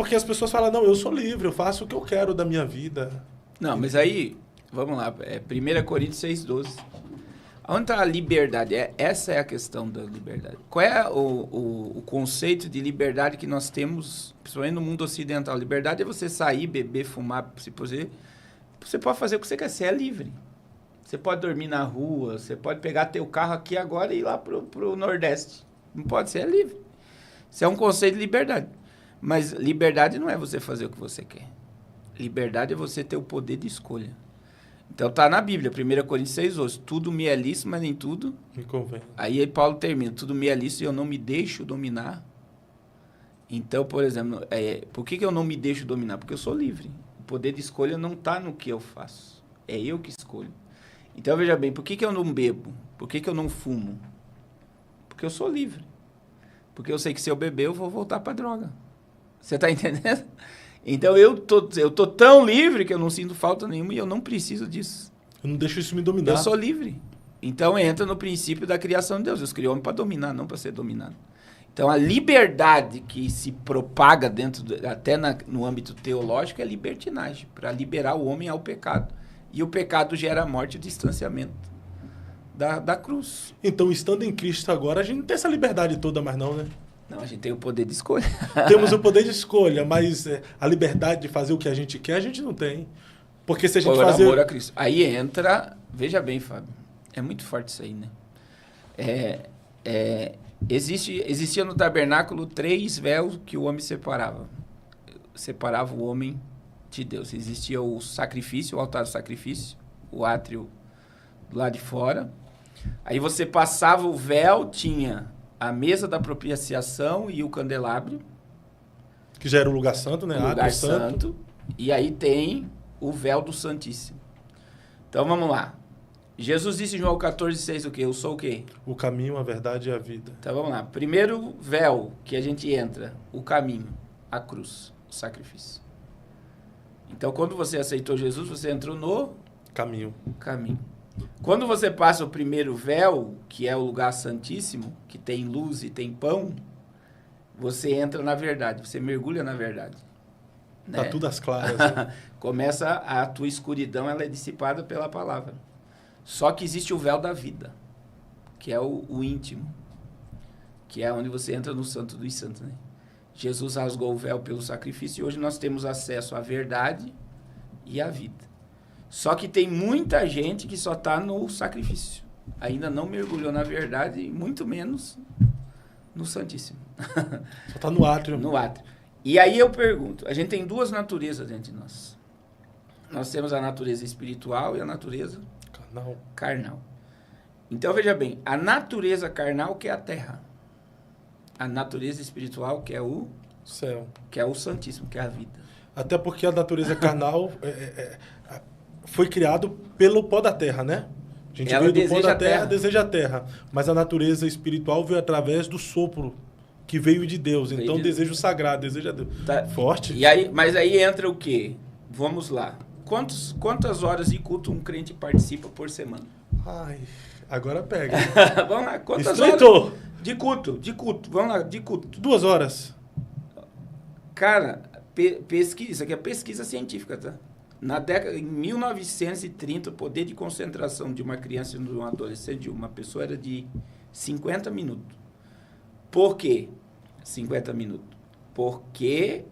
porque as pessoas falam, não, eu sou livre, eu faço o que eu quero da minha vida. Não, mas aí, vamos lá, 1 Coríntios 6,12. Onde está a liberdade? Essa é a questão da liberdade. Qual é o conceito de liberdade que nós temos, principalmente no mundo ocidental? Liberdade é você sair, beber, fumar, se poder. Você pode fazer o que você quer, você é livre. Você pode dormir na rua, você pode pegar teu carro aqui agora e ir lá pro Nordeste. Não pode, você é livre. Isso é um conceito de liberdade. Mas liberdade não é você fazer o que você quer. Liberdade é você ter o poder de escolha. Então tá na Bíblia, 1 Coríntios 6,12. Tudo me é lícito, mas nem tudo me convém. Aí Paulo termina, tudo me é lícito e eu não me deixo dominar. Então, por exemplo, por que eu não me deixo dominar? Porque eu sou livre. O poder de escolha não está no que eu faço. É eu que escolho. Então, veja bem, por que eu não bebo? Por que eu não fumo? Porque eu sou livre. Porque eu sei que se eu beber, eu vou voltar para droga. Você está entendendo? Então, eu tô tão livre que eu não sinto falta nenhuma e eu não preciso disso. Eu não deixo isso me dominar. Eu sou livre. Então, entra no princípio da criação de Deus. Deus criou o homem para dominar, não para ser dominado. Então, a liberdade que se propaga até no âmbito teológico é libertinagem, para liberar o homem ao pecado. E o pecado gera a morte e o distanciamento da cruz. Então, estando em Cristo agora, a gente não tem essa liberdade toda mais não, né? Não, a gente tem o poder de escolha. Temos o poder de escolha, mas a liberdade de fazer o que a gente quer, a gente não tem. Porque se a gente fazer... amor a Cristo. Aí entra... Veja bem, Fábio. É muito forte isso aí, né? Existia no tabernáculo 3 véus que o homem separava. Separava o homem de Deus. Existia o sacrifício, o altar do sacrifício, o átrio do lado de fora. Aí você passava o véu, tinha a mesa da propiciação e o candelabro. Que já era o lugar santo, né? O lugar santo. E aí tem o véu do Santíssimo. Então vamos lá. Jesus disse em João 14,6 o quê? Eu sou o quê? O caminho, a verdade e a vida. Então vamos lá. Primeiro véu que a gente entra, o caminho, a cruz, o sacrifício. Então quando você aceitou Jesus, você entrou no caminho. Quando você passa o primeiro véu, que é o lugar santíssimo, que tem luz e tem pão, você entra na verdade, você mergulha na verdade. Tá tudo às claras. Né? Começa a tua escuridão, ela é dissipada pela palavra. Só que existe o véu da vida, que é o íntimo, que é onde você entra no Santo dos Santos. Né? Jesus rasgou o véu pelo sacrifício e hoje nós temos acesso à verdade e à vida. Só que tem muita gente que só está no sacrifício. Ainda não mergulhou na verdade e muito menos no Santíssimo. Só está no átrio. No átrio. E aí eu pergunto, a gente tem duas naturezas dentro de nós. Nós temos a natureza espiritual e a natureza carnal. Então, veja bem, a natureza carnal que é a terra. A natureza espiritual que é o céu. Que é o Santíssimo, que é a vida. Até porque a natureza carnal foi criado pelo pó da terra, né? A gente veio do pó da terra, deseja a terra. Mas a natureza espiritual veio através do sopro que veio de Deus. Então, desejo sagrado, deseja Deus. Tá. Forte. Mas aí entra o quê? Vamos lá. Quantas horas de culto um crente participa por semana? Ai, agora pega. Vamos lá. Quantas horas de culto? Vamos lá, de culto. 2 horas. Cara, pesquisa, isso aqui é pesquisa científica, tá? Em 1930, o poder de concentração de uma criança e de um adolescente, de uma pessoa, era de 50 minutos. Por quê? 50 minutos. Porque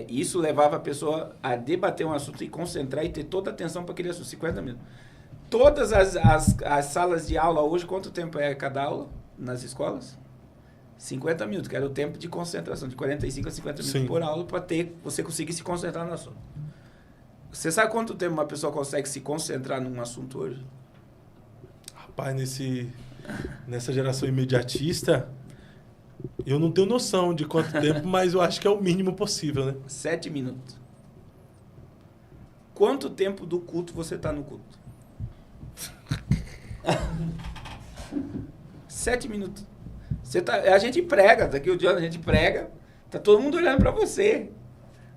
isso levava a pessoa a debater um assunto e concentrar e ter toda a atenção para aquele assunto. 50 minutos. Todas as salas de aula hoje, quanto tempo é cada aula nas escolas? 50 minutos, que era o tempo de concentração, de 45 a 50 minutos por aula, para você conseguir se concentrar no assunto. Você sabe quanto tempo uma pessoa consegue se concentrar num assunto hoje? Rapaz, nessa geração imediatista, eu não tenho noção de quanto tempo, mas eu acho que é o mínimo possível, né? 7 minutos. Quanto tempo do culto você está no culto? 7 minutos. A gente prega, daqui o dia a gente prega, tá todo mundo olhando para você.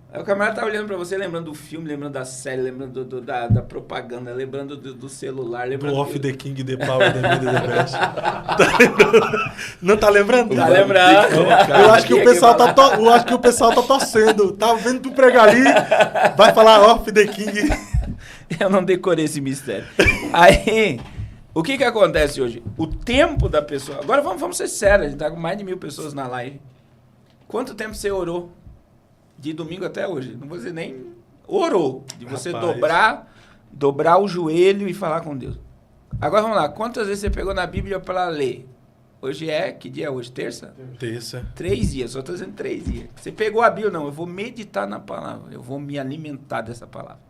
Aí o camarada tá olhando pra você, lembrando do filme, lembrando da série, lembrando da propaganda, lembrando do celular, lembrando... Do Off the King, the Power, the Middle, the Best. Tá lembrando? Não tá lembrando? Tá lembrando. Eu acho que o pessoal tá torcendo. Tá vendo tu pregar ali, vai falar Off the King. Eu não decorei esse mistério. Aí, o que acontece hoje? O tempo da pessoa... Agora vamos ser sérios, a gente tá com mais de 1.000 pessoas na live. Quanto tempo você orou? De domingo até hoje. Não vou dizer nem orou. De você dobrar o joelho e falar com Deus. Agora vamos lá. Quantas vezes você pegou na Bíblia para ler? Hoje é... Que dia é hoje? Terça? Terça. 3 dias. Só estou dizendo 3 dias. Você pegou a Bíblia? Não. Eu vou meditar na palavra. Eu vou me alimentar dessa palavra.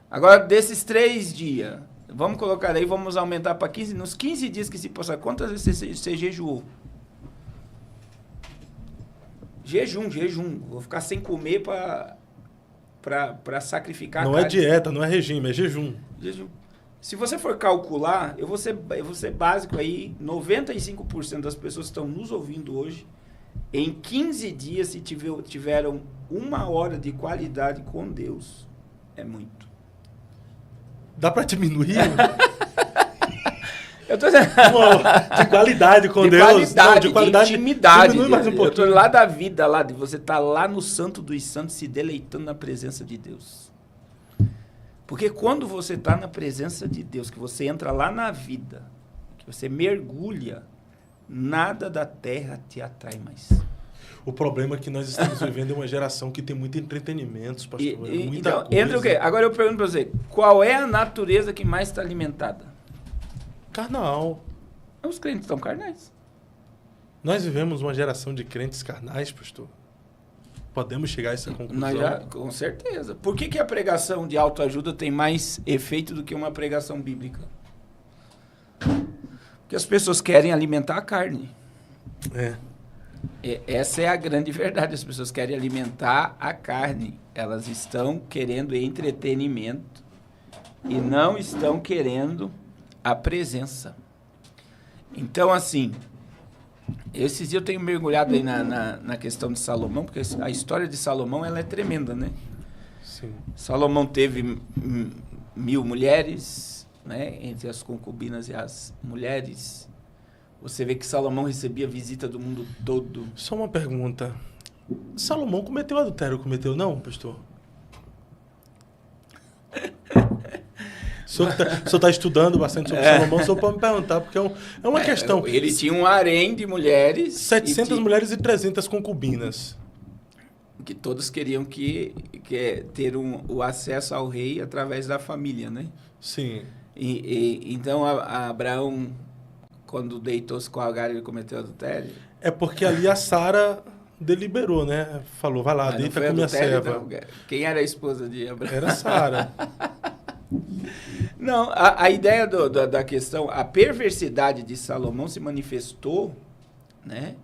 Agora, desses 3 dias, vamos colocar aí, vamos aumentar para 15. Nos 15 dias que se passar, quantas vezes você jejuou? Jejum. Vou ficar sem comer para sacrificar não a carne. É dieta, não é regime, é jejum. Se você for calcular, eu vou ser básico aí, 95% das pessoas que estão nos ouvindo hoje, em 15 dias, se tiveram 1 hora de qualidade com Deus, é muito. Dá para diminuir? Eu tô dizendo... De qualidade com Deus. Qualidade, de qualidade, de intimidade. Mais um eu tô lá da vida, lá de você estar lá no Santo dos Santos se deleitando na presença de Deus. Porque quando você está na presença de Deus, que você entra lá na vida, que você mergulha, nada da terra te atrai mais. O problema é que nós estamos vivendo uma geração que tem muito entretenimento, pastor. Muita então, coisa. entra o quê? Agora eu pergunto para você, qual é a natureza que mais está alimentada? Carnal. Os crentes estão carnais. Nós vivemos uma geração de crentes carnais, pastor. Podemos chegar a essa conclusão? Nós já, com certeza. Por que a pregação de autoajuda tem mais efeito do que uma pregação bíblica? Porque as pessoas querem alimentar a carne. Essa é a grande verdade. As pessoas querem alimentar a carne. Elas estão querendo entretenimento e não estão querendo a presença. Então, assim, esses dias eu tenho mergulhado aí na questão de Salomão, porque a história de Salomão ela é tremenda, né? Sim. Salomão teve 1000 mulheres, né? Entre as concubinas e as mulheres. Você vê que Salomão recebia visita do mundo todo. Só uma pergunta. Salomão cometeu adultério, cometeu não, pastor? O senhor está estudando bastante sobre Salomão, o senhor pode me perguntar, porque é uma questão. Ele tinha um harém de mulheres. 700 mulheres e 300 concubinas. Que todos queriam ter o acesso ao rei através da família, né? Sim. Então, Abraão, quando deitou-se com Agar, ele cometeu adultério? É porque ali a Sara deliberou, né? Falou, vai lá, deita com minha serva. Não. Quem era a esposa de Abraão? Era Sara. Não, a ideia da questão, a perversidade de Salomão se manifestou, né?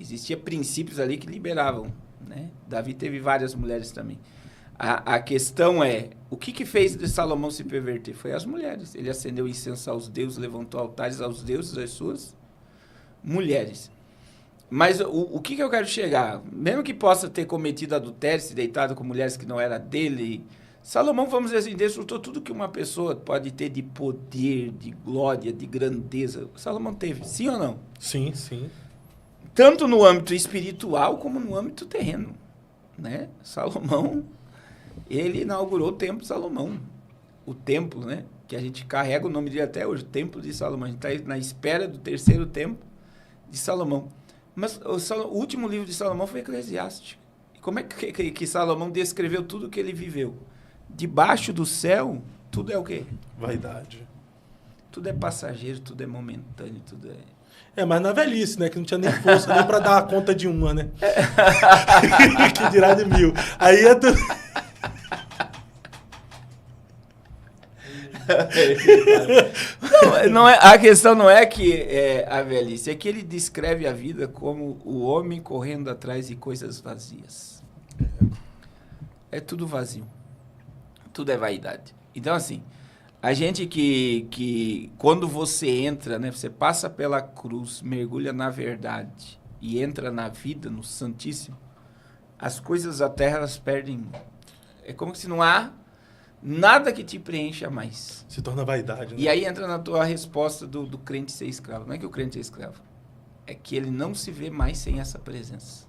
Existia princípios ali que liberavam, né? Davi teve várias mulheres também. A questão é, o que fez de Salomão se perverter? Foi as mulheres. Ele acendeu incenso aos deuses, levantou altares aos deuses, às suas mulheres. Mas o que eu quero chegar? Mesmo que possa ter cometido adultério, se deitado com mulheres que não era dele... Salomão, vamos dizer assim, desfrutou tudo que uma pessoa pode ter de poder, de glória, de grandeza. Salomão teve, sim ou não? Sim, sim. Tanto no âmbito espiritual como no âmbito terreno, né? Salomão, ele inaugurou o Templo de Salomão. O templo, né? Que a gente carrega o nome dele até hoje, o Templo de Salomão. A gente está na espera do 3º templo de Salomão. Mas o último livro de Salomão foi Eclesiastes. E como é que Salomão descreveu tudo o que ele viveu? Debaixo do céu, tudo é o quê? Vaidade. Tudo é passageiro, tudo é momentâneo, tudo é... Mas na velhice, né? Que não tinha nem força nem para dar a conta de uma, né? Que dirá de 1000. Aí é tudo... Não é, a questão não é que a velhice, é que ele descreve a vida como o homem correndo atrás de coisas vazias. É tudo vazio. Tudo é vaidade. Então, assim, a gente que quando você entra, né, você passa pela cruz, mergulha na verdade e entra na vida, no Santíssimo, as coisas da terra, elas perdem... É como se não há nada que te preencha mais. Se torna vaidade, né? E aí entra na tua resposta do crente ser escravo. Não é que o crente é escravo. É que ele não se vê mais sem essa presença.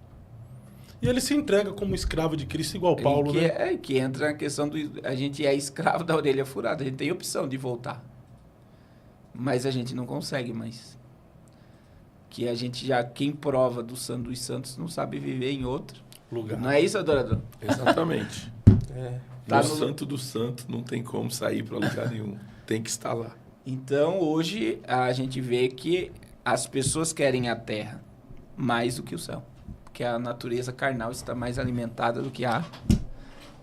E ele se entrega como escravo de Cristo igual Paulo, né? Que entra na questão do... A gente é escravo da orelha furada. A gente tem opção de voltar. Mas a gente não consegue mais. Que a gente já... Quem prova do Santo dos Santos não sabe viver em outro lugar. Não é isso, adorador? Exatamente. Tá no Santo do Santo não tem como sair para lugar nenhum. Tem que estar lá. Então, hoje, a gente vê que as pessoas querem a terra mais do que o céu. Porque a natureza carnal está mais alimentada do que a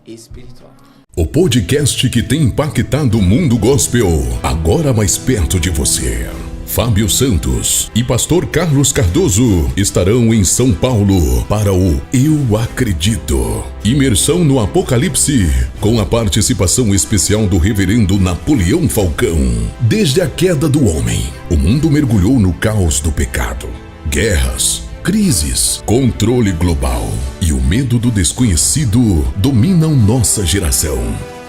espiritual. O podcast que tem impactado o mundo gospel, agora mais perto de você. Fábio Santos e pastor Carlos Cardoso estarão em São Paulo para o Eu Acredito. Imersão no Apocalipse, com a participação especial do reverendo Napoleão Falcão. Desde a queda do homem, o mundo mergulhou no caos do pecado. Guerras, crises, controle global e o medo do desconhecido dominam nossa geração.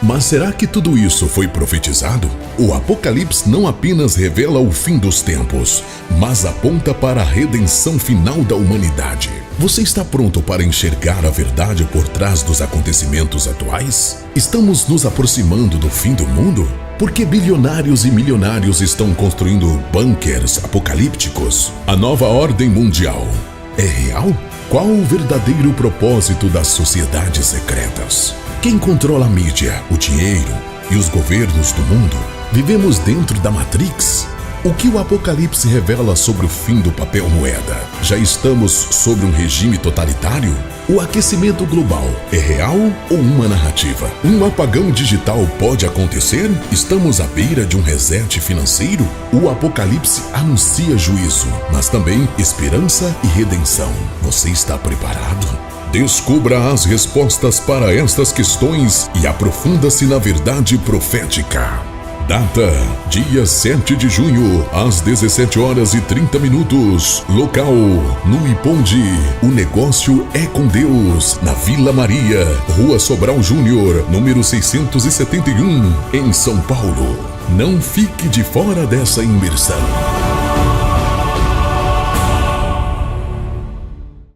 Mas será que tudo isso foi profetizado? O Apocalipse não apenas revela o fim dos tempos, mas aponta para a redenção final da humanidade. Você está pronto para enxergar a verdade por trás dos acontecimentos atuais? Estamos nos aproximando do fim do mundo? Porque bilionários e milionários estão construindo bunkers apocalípticos? A nova ordem mundial é real? Qual o verdadeiro propósito das sociedades secretas? Quem controla a mídia, o dinheiro e os governos do mundo? Vivemos dentro da Matrix? O que o Apocalipse revela sobre o fim do papel moeda? Já estamos sobre um regime totalitário? O aquecimento global é real ou uma narrativa? Um apagão digital pode acontecer? Estamos à beira de um reset financeiro? O Apocalipse anuncia juízo, mas também esperança e redenção. Você está preparado? Descubra as respostas para estas questões e aprofunda-se na verdade profética. Data: dia 7 de junho, às 17h30. Local: no Iponde. O negócio é com Deus, na Vila Maria, Rua Sobral Júnior, número 671, em São Paulo. Não fique de fora dessa imersão.